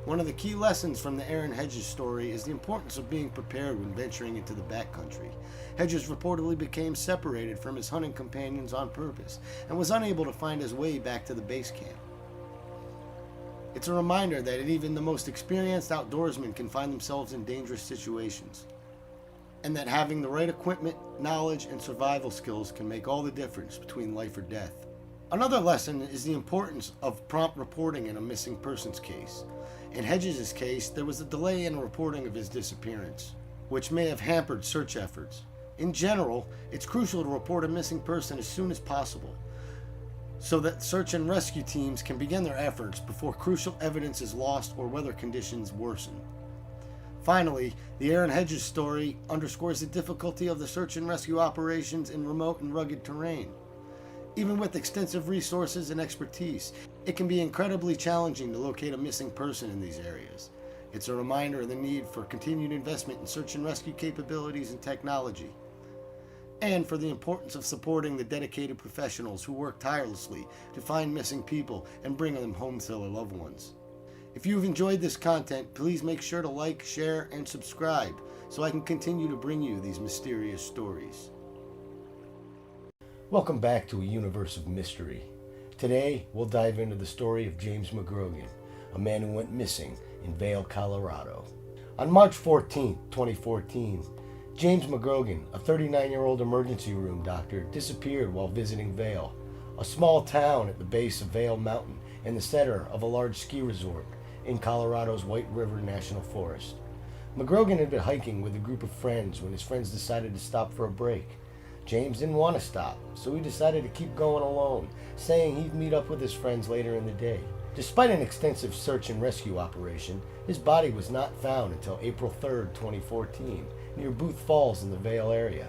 One of the key lessons from the Aaron Hedges story is the importance of being prepared when venturing into the backcountry. Hedges reportedly became separated from his hunting companions on purpose and was unable to find his way back to the base camp. It's a reminder that even the most experienced outdoorsmen can find themselves in dangerous situations, and that having the right equipment, knowledge, and survival skills can make all the difference between life or death. Another lesson is the importance of prompt reporting in a missing persons case. In Hedges' case, there was a delay in reporting of his disappearance, which may have hampered search efforts. In general, it's crucial to report a missing person as soon as possible, so that search and rescue teams can begin their efforts before crucial evidence is lost or weather conditions worsen. Finally, the Aaron Hedges story underscores the difficulty of the search and rescue operations in remote and rugged terrain. Even with extensive resources and expertise, it can be incredibly challenging to locate a missing person in these areas. It's a reminder of the need for continued investment in search and rescue capabilities and technology, and for the importance of supporting the dedicated professionals who work tirelessly to find missing people and bring them home to their loved ones. If you've enjoyed this content, please make sure to like, share, and subscribe so I can continue to bring you these mysterious stories. Welcome back to a universe of mystery. Today, we'll dive into the story of James Mcgrogan, a man who went missing in Vail, Colorado. On March 14, 2014, James Mcgrogan, a 39-year-old emergency room doctor, disappeared while visiting Vail, a small town at the base of Vail Mountain in the center of a large ski resort in Colorado's White River National Forest. Mcgrogan had been hiking with a group of friends when his friends decided to stop for a break. James didn't want to stop, so he decided to keep going alone, saying he'd meet up with his friends later in the day. Despite an extensive search and rescue operation, his body was not found until April 3, 2014, near Booth Falls in the Vail area.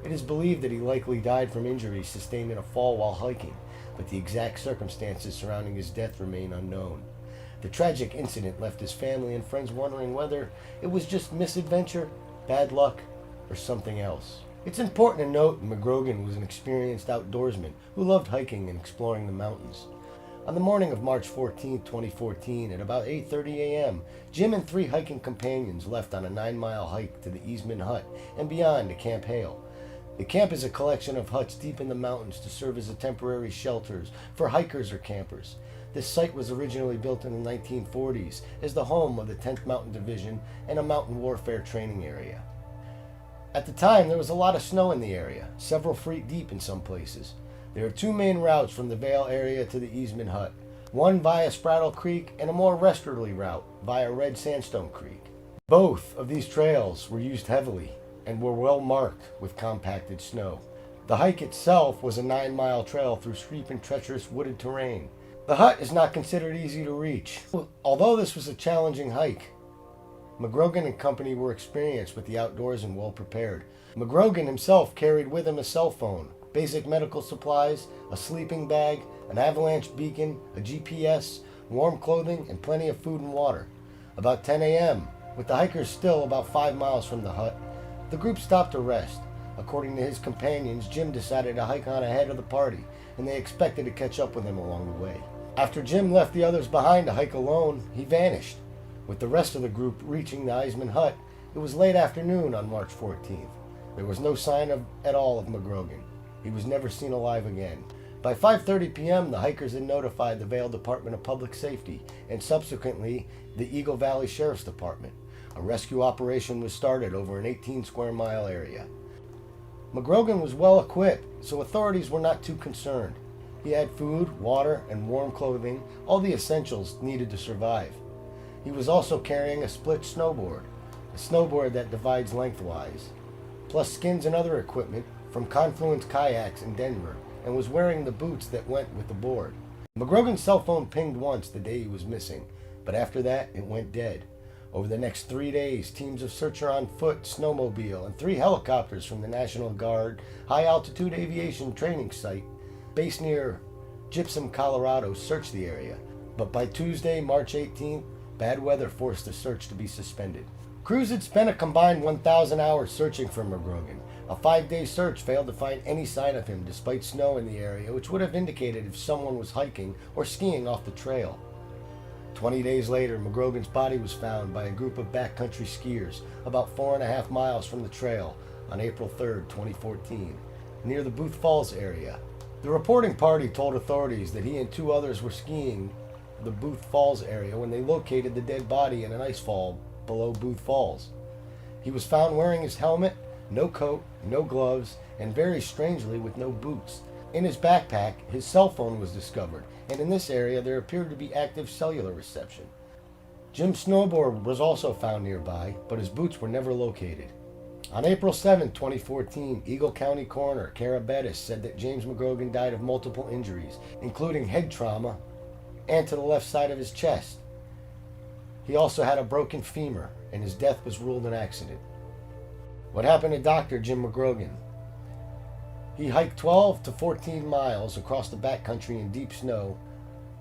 It is believed that he likely died from injuries sustained in a fall while hiking, but the exact circumstances surrounding his death remain unknown. The tragic incident left his family and friends wondering whether it was just misadventure, bad luck, or something else. It's important to note Mcgrogan was an experienced outdoorsman who loved hiking and exploring the mountains. On the morning of March 14, 2014, at about 8:30 a.m., Jim and 3 hiking companions left on a 9-mile hike to the Eastman Hut and beyond to Camp Hale. The camp is a collection of huts deep in the mountains to serve as temporary shelters for hikers or campers. This site was originally built in the 1940s as the home of the 10th Mountain Division and a mountain warfare training area. At the time, there was a lot of snow in the area, several feet deep in some places. There are 2 main routes from the Vail area to the Eastman Hut, one via Spraddle Creek and a more westerly route via Red Sandstone Creek. Both of these trails were used heavily and were well marked with compacted snow. The hike itself was a 9-mile trail through steep and treacherous wooded terrain. The hut is not considered easy to reach. Although this was a challenging hike, Mcgrogan and company were experienced with the outdoors and well prepared. Mcgrogan himself carried with him a cell phone, basic medical supplies, a sleeping bag, an avalanche beacon, a GPS, warm clothing, and plenty of food and water. About 10 a.m., with the hikers still about 5 miles from the hut, the group stopped to rest. According to his companions, Jim decided to hike on ahead of the party, and they expected to catch up with him along the way. After Jim left the others behind to hike alone, he vanished. With the rest of the group reaching the Eastman Hut, it was late afternoon on March 14th. There was no sign at all of Mcgrogan. He was never seen alive again. By 5:30 p.m., the hikers had notified the Vail Department of Public Safety and subsequently the Eagle Valley Sheriff's Department. A rescue operation was started over an 18-square-mile area. Mcgrogan was well equipped, so authorities were not too concerned. He had food, water, and warm clothing, all the essentials needed to survive. He was also carrying a split snowboard, a snowboard that divides lengthwise, plus skins and other equipment from Confluence Kayaks in Denver, and was wearing the boots that went with the board. Mcgrogan's cell phone pinged once the day he was missing, but after that it went dead. Over the next 3 days, teams of searcher on foot, snowmobile, and 3 helicopters from the National Guard High Altitude Aviation Training Site, based near Gypsum, Colorado, searched the area. But by Tuesday, March 18th, bad weather forced the search to be suspended. Crews had spent a combined 1,000 hours searching for Mcgrogan. A 5-day search failed to find any sign of him despite snow in the area, which would have indicated if someone was hiking or skiing off the trail. 20 days later, Mcgrogan's body was found by a group of backcountry skiers about 4.5 miles from the trail on April 3, 2014, near the Booth Falls area. The reporting party told authorities that he and 2 others were skiing the Booth Falls area when they located the dead body in an ice fall below Booth Falls. He was found wearing his helmet, no coat, no gloves, and very strangely with no boots. In his backpack, his cell phone was discovered, and in this area there appeared to be active cellular reception. Jim's snowboard was also found nearby, but his boots were never located. On April 7, 2014, Eagle County Coroner Kara Bettis said that James Mcgrogan died of multiple injuries, including head trauma and to the left side of his chest. He also had a broken femur, and his death was ruled an accident. What happened to Dr. Jim Mcgrogan? He hiked 12 to 14 miles across the backcountry in deep snow,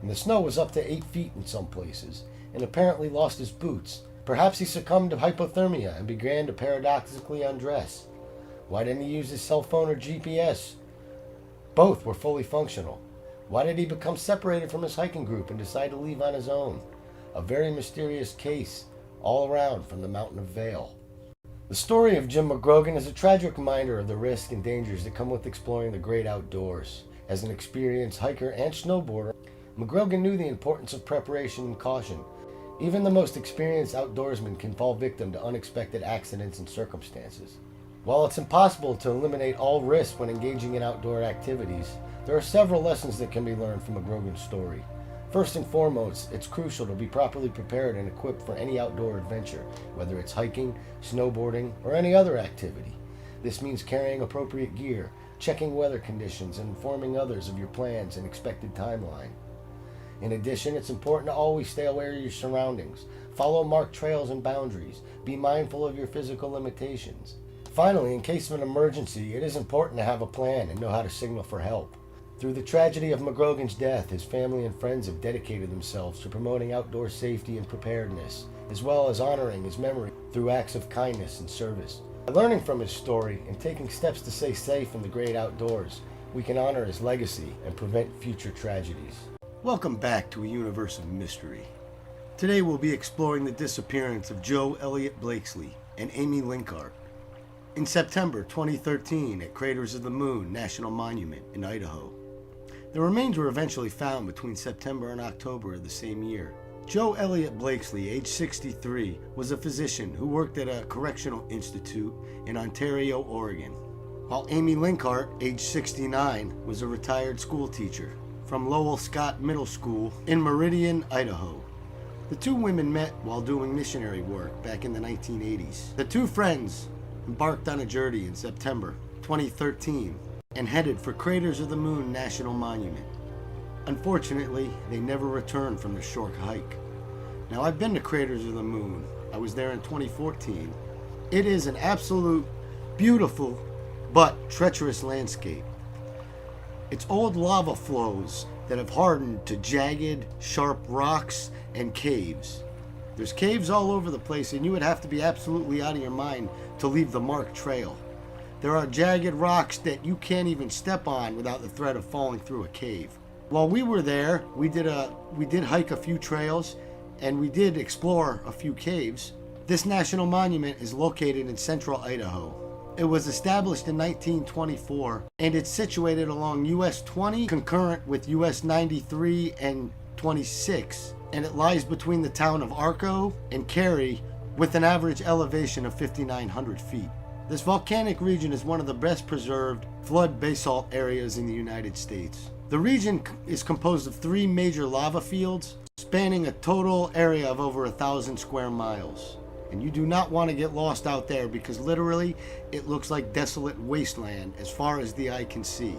and the snow was up to 8 feet in some places, and apparently lost his boots. Perhaps he succumbed to hypothermia and began to paradoxically undress. Why didn't he use his cell phone or GPS? Both were fully functional. Why did he become separated from his hiking group and decide to leave on his own? A very mysterious case all around from the mountain of Vale. The story of Jim Mcgrogan is a tragic reminder of the risks and dangers that come with exploring the great outdoors. As an experienced hiker and snowboarder, Mcgrogan knew the importance of preparation and caution. Even the most experienced outdoorsman can fall victim to unexpected accidents and circumstances. While it's impossible to eliminate all risks when engaging in outdoor activities, there are several lessons that can be learned from Mcgrogan's story. First and foremost, it's crucial to be properly prepared and equipped for any outdoor adventure, whether it's hiking, snowboarding, or any other activity. This means carrying appropriate gear, checking weather conditions, and informing others of your plans and expected timeline. In addition, it's important to always stay aware of your surroundings, follow marked trails and boundaries, be mindful of your physical limitations. Finally, in case of an emergency, it is important to have a plan and know how to signal for help. Through the tragedy of Mcgrogan's death, his family and friends have dedicated themselves to promoting outdoor safety and preparedness, as well as honoring his memory through acts of kindness and service. By learning from his story and taking steps to stay safe in the great outdoors, we can honor his legacy and prevent future tragedies.
Welcome back to a universe of mystery. Today we'll be exploring the disappearance of Joe Elliott Blakesley and Amy Linkart. In September 2013 at Craters of the Moon National Monument in Idaho. The remains were eventually found between September and October of the same year. Joe Elliott Blakesley, age 63, was a physician who worked at a correctional institute in Ontario, Oregon, while Amy Linkart, age 69, was a retired school teacher from Lowell Scott Middle School in Meridian, Idaho. The two women met while doing missionary work back in the 1980s. The two friends embarked on a journey in September 2013 and headed for Craters of the Moon National Monument. Unfortunately, they never returned from the short hike. Now, I've been to Craters of the Moon. I was there in 2014. It is an absolute beautiful but treacherous landscape. It's old lava flows that have hardened to jagged, sharp rocks and caves. There's caves all over the place, and you would have to be absolutely out of your mind to leave the marked trail. There are jagged rocks that you can't even step on without the threat of falling through a cave. While we were there, we did hike a few trails, and we did explore a few caves. This national monument is located in central Idaho. It was established in 1924, and it's situated along US 20, concurrent with US 93 and 26, and it lies between the town of Arco and Cary, with an average elevation of 5,900 feet. This volcanic region is one of the best preserved flood basalt areas in the United States. The region is composed of 3 major lava fields, spanning a total area of over 1,000 square miles. And you do not want to get lost out there because literally it looks like desolate wasteland as far as the eye can see.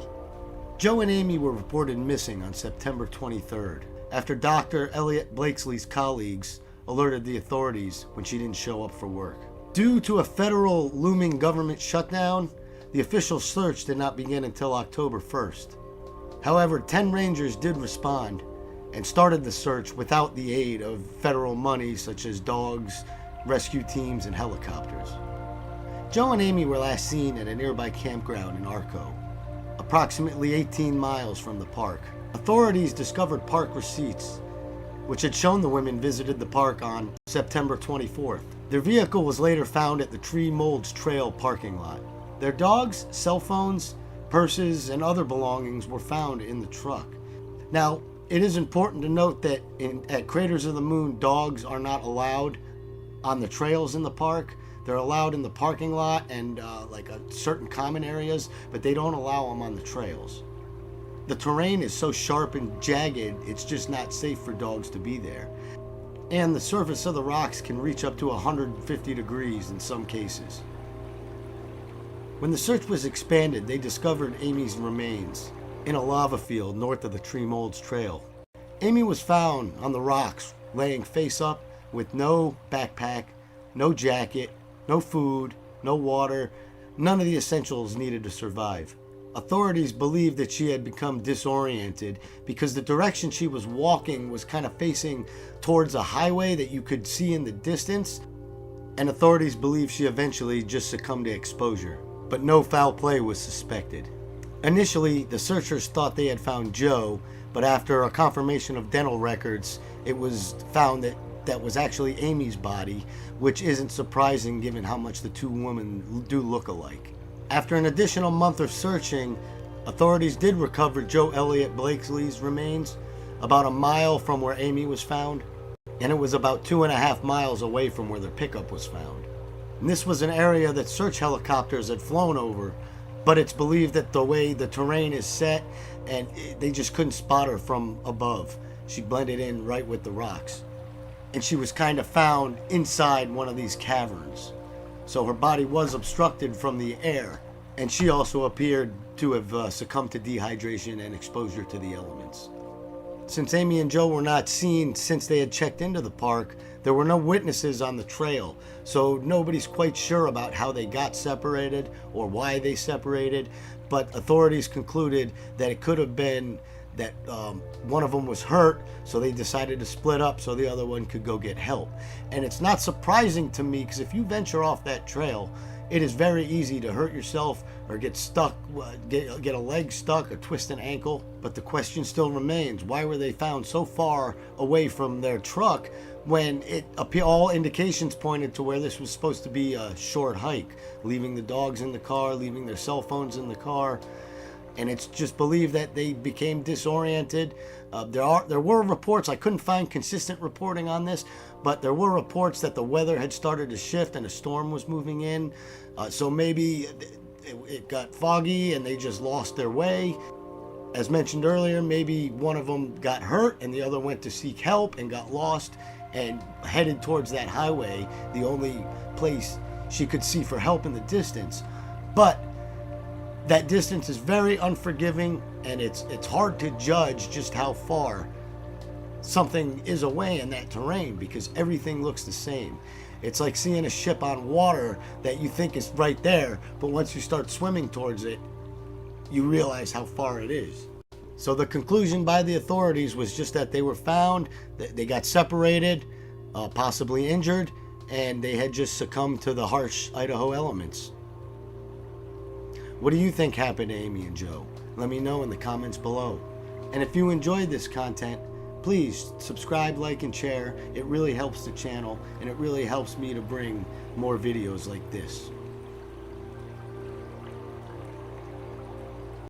Joe and Amy were reported missing on September 23rd after Dr. Elliott Blakesley's colleagues alerted the authorities when she didn't show up for work. Due to a federal looming government shutdown, the official search did not begin until October 1st. However, 10 rangers did respond and started the search without the aid of federal money such as dogs, rescue teams, and helicopters. Joe and Amy were last seen at a nearby campground in Arco, approximately 18 miles from the park. Authorities discovered park receipts, which had shown the women visited the park on September 24th. Their vehicle was later found at the Tree Molds Trail parking lot. Their dogs, cell phones, purses, and other belongings were found in the truck. Now, it is important to note that at Craters of the Moon, dogs are not allowed on the trails in the park. They're allowed in the parking lot and certain common areas, but they don't allow them on the trails.
the terrain is so sharp and jagged, it's just not safe for dogs to be there. And the surface of the rocks can reach up to 150 degrees in some cases. When the search was expanded, they discovered Amy's remains in a lava field north of the Tree Molds Trail. Amy was found on the rocks, laying face up with no backpack, no jacket, no food, no water, none of the essentials needed to survive. Authorities believed that she had become disoriented because the direction she was walking was kind of facing towards a highway that you could see in the distance, and authorities believe she eventually just succumbed to exposure, but no foul play was suspected. Initially, the searchers thought they had found Joe, but after a confirmation of dental records, it was found that that was actually Amy's body, which isn't surprising given how much the two women do look alike. After an additional month of searching, authorities did recover Joe Elliott Blakely's remains about a mile from where Amy was found, and it was about 2.5 miles away from where their pickup was found. And this was an area that search helicopters had flown over, but it's believed that the way the terrain is set, and they just couldn't spot her from above. She blended in right with the rocks. And she was kind of found inside one of these caverns. So her body was obstructed from the air, and she also appeared to have succumbed to dehydration and exposure to the elements. Since Amy and Joe were not seen since they had checked into the park, there were no witnesses on the trail, so nobody's quite sure about how they got separated or why they separated, but authorities concluded that it could have been that one of them was hurt, so they decided to split up so the other one could go get help. And it's not surprising to me, because if you venture off that trail, it is very easy to hurt yourself or get stuck, get a leg stuck or twist an ankle. But the question still remains, why were they found so far away from their truck when all indications pointed to where this was supposed to be a short hike, leaving the dogs in the car, leaving their cell phones in the car? And it's just believed that they became disoriented. There were reports, I couldn't find consistent reporting on this, but there were reports that the weather had started to shift and a storm was moving in. So maybe it got foggy and they just lost their way. As mentioned earlier, maybe one of them got hurt and the other went to seek help and got lost and headed towards that highway, the only place she could see for help in the distance. But that distance is very unforgiving, and it's hard to judge just how far something is away in that terrain because everything looks the same. It's like seeing a ship on water that you think is right there, but once you start swimming towards it, you realize how far it is. So the conclusion by the authorities was just that they were found, that they got separated, possibly injured, and they had just succumbed to the harsh Idaho elements. What do you think happened to Amy and Joe? Let me know in the comments below. And if you enjoyed this content, please subscribe, like, and share. It really helps the channel, and it really helps me to bring more videos like this.